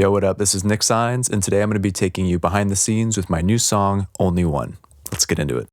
Yo, what up? This is Nick Saenz, and today I'm going to be taking you behind the scenes with my new song, Only One. Let's get into it.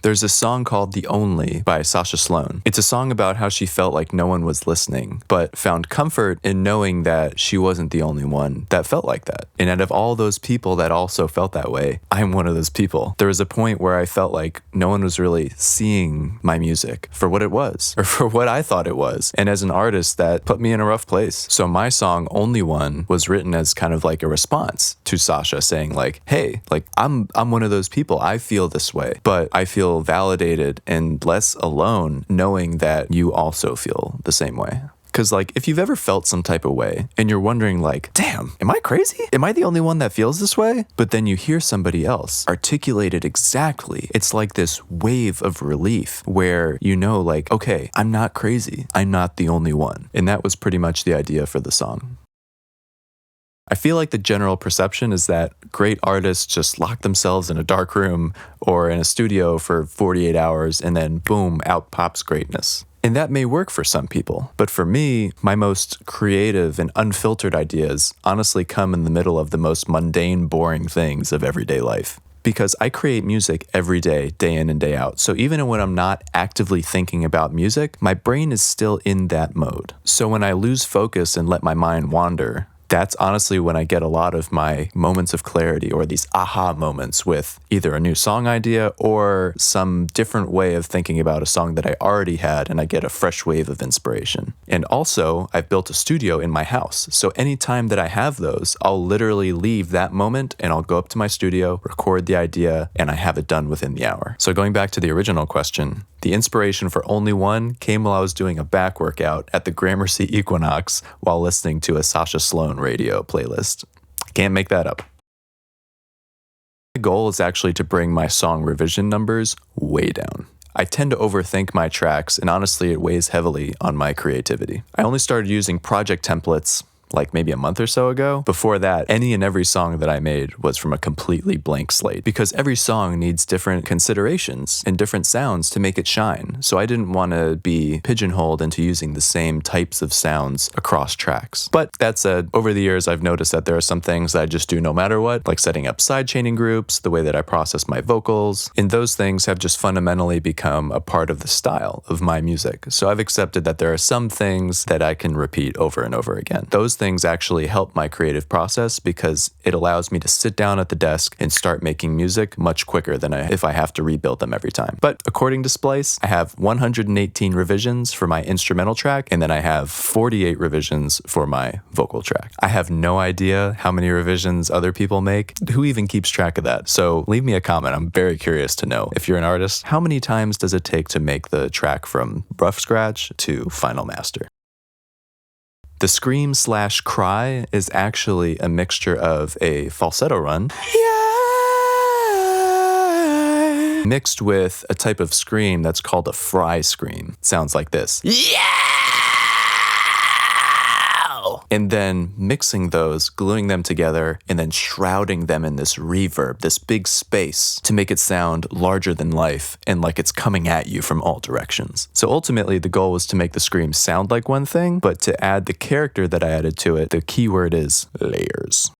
There's a song called The Only by Sasha Sloan. It's a song about how she felt like no one was listening, but found comfort in knowing that she wasn't the only one that felt like that. And out of all those people that also felt that way, I'm one of those people. There was a point where I felt like no one was really seeing my music for what it was, or for what I thought it was. And as an artist, that put me in a rough place. So my song, Only One, was written as kind of like a response to Sasha saying like, hey, like I'm one of those people. I feel this way, but I feel validated and less alone knowing that you also feel the same way. Because like, if you've ever felt some type of way and you're wondering like, damn, am I crazy? Am I the only one that feels this way? But then you hear somebody else articulate it exactly. It's like this wave of relief where you know like, okay, I'm not crazy. I'm not the only one. And that was pretty much the idea for the song. I feel like the general perception is that great artists just lock themselves in a dark room or in a studio for 48 hours and then boom, out pops greatness. And that may work for some people, but for me, my most creative and unfiltered ideas honestly come in the middle of the most mundane, boring things of everyday life. Because I create music every day, day in and day out. So even when I'm not actively thinking about music, my brain is still in that mode. So when I lose focus and let my mind wander, that's honestly when I get a lot of my moments of clarity or these aha moments with either a new song idea or some different way of thinking about a song that I already had, and I get a fresh wave of inspiration. And also, I've built a studio in my house. So anytime that I have those, I'll literally leave that moment and I'll go up to my studio, record the idea, and I have it done within the hour. So going back to the original question, the inspiration for Only One came while I was doing a back workout at the Gramercy Equinox while listening to a Sasha Sloan radio playlist. Can't make that up. My goal is actually to bring my song revision numbers way down. I tend to overthink my tracks, and honestly, it weighs heavily on my creativity. I only started using project templates like maybe a month or so ago. Before that, any and every song that I made was from a completely blank slate because every song needs different considerations and different sounds to make it shine. So I didn't want to be pigeonholed into using the same types of sounds across tracks. But that said, over the years, I've noticed that there are some things that I just do no matter what, like setting up sidechaining groups, the way that I process my vocals, and those things have just fundamentally become a part of the style of my music. So I've accepted that there are some things that I can repeat over and over again. Those things actually help my creative process because it allows me to sit down at the desk and start making music much quicker than if I have to rebuild them every time. But according to Splice, I have 118 revisions for my instrumental track, and then I have 48 revisions for my vocal track. I have no idea how many revisions other people make. Who even keeps track of that? So leave me a comment. I'm very curious to know, if you're an artist, how many times does it take to make the track from rough scratch to final master? The scream/cry is actually a mixture of a falsetto run mixed with a type of scream that's called a fry scream. It sounds like this. And then mixing those, gluing them together, and then shrouding them in this reverb, this big space, to make it sound larger than life and like it's coming at you from all directions. So ultimately, the goal was to make the scream sound like one thing, but to add the character that I added to it, the key word is layers.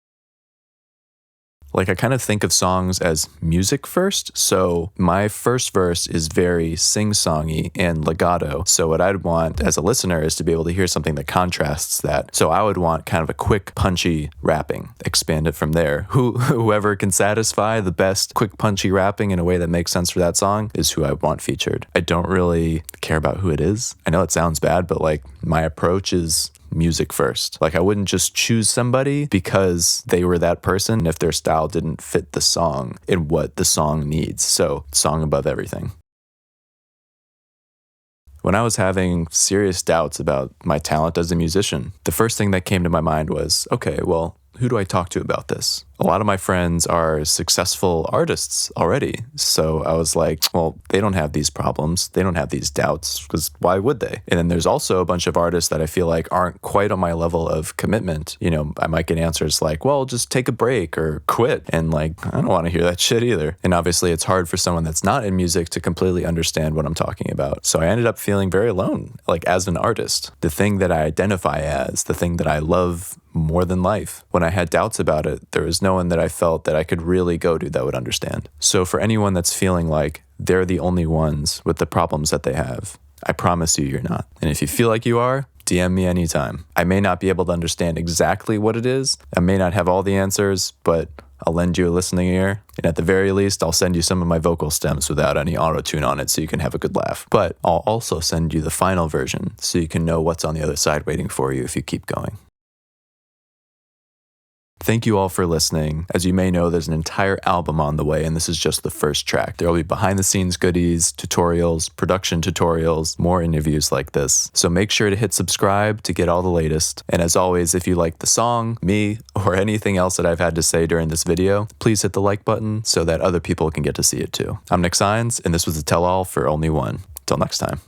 Like, I kind of think of songs as music first, so my first verse is very sing-songy and legato. So what I'd want as a listener is to be able to hear something that contrasts that. So I would want kind of a quick, punchy rapping. Expand it from there. Whoever can satisfy the best quick, punchy rapping in a way that makes sense for that song is who I want featured. I don't really care about who it is. I know it sounds bad, but like, my approach is music first. Like, I wouldn't just choose somebody because they were that person if their style didn't fit the song and what the song needs. So, song above everything. When I was having serious doubts about my talent as a musician, the first thing that came to my mind was, okay, well, who do I talk to about this? A lot of my friends are successful artists already. So I was like, well, they don't have these problems. They don't have these doubts, because why would they? And then there's also a bunch of artists that I feel like aren't quite on my level of commitment. You know, I might get answers like, well, just take a break or quit. And like, I don't want to hear that shit either. And obviously it's hard for someone that's not in music to completely understand what I'm talking about. So I ended up feeling very alone, like as an artist. The thing that I identify as, the thing that I love more than life. When I had doubts about it, there was no one that I felt that I could really go to that would understand. So for anyone that's feeling like they're the only ones with the problems that they have, I promise you, you're not. And if you feel like you are, DM me anytime. I may not be able to understand exactly what it is. I may not have all the answers, but I'll lend you a listening ear. And at the very least, I'll send you some of my vocal stems without any auto-tune on it so you can have a good laugh. But I'll also send you the final version so you can know what's on the other side waiting for you if you keep going. Thank you all for listening. As you may know, there's an entire album on the way, and this is just the first track. There will be behind-the-scenes goodies, tutorials, production tutorials, more interviews like this. So make sure to hit subscribe to get all the latest. And as always, if you like the song, me, or anything else that I've had to say during this video, please hit the like button so that other people can get to see it too. I'm Saenz, and this was the tell-all for Only One. Till next time.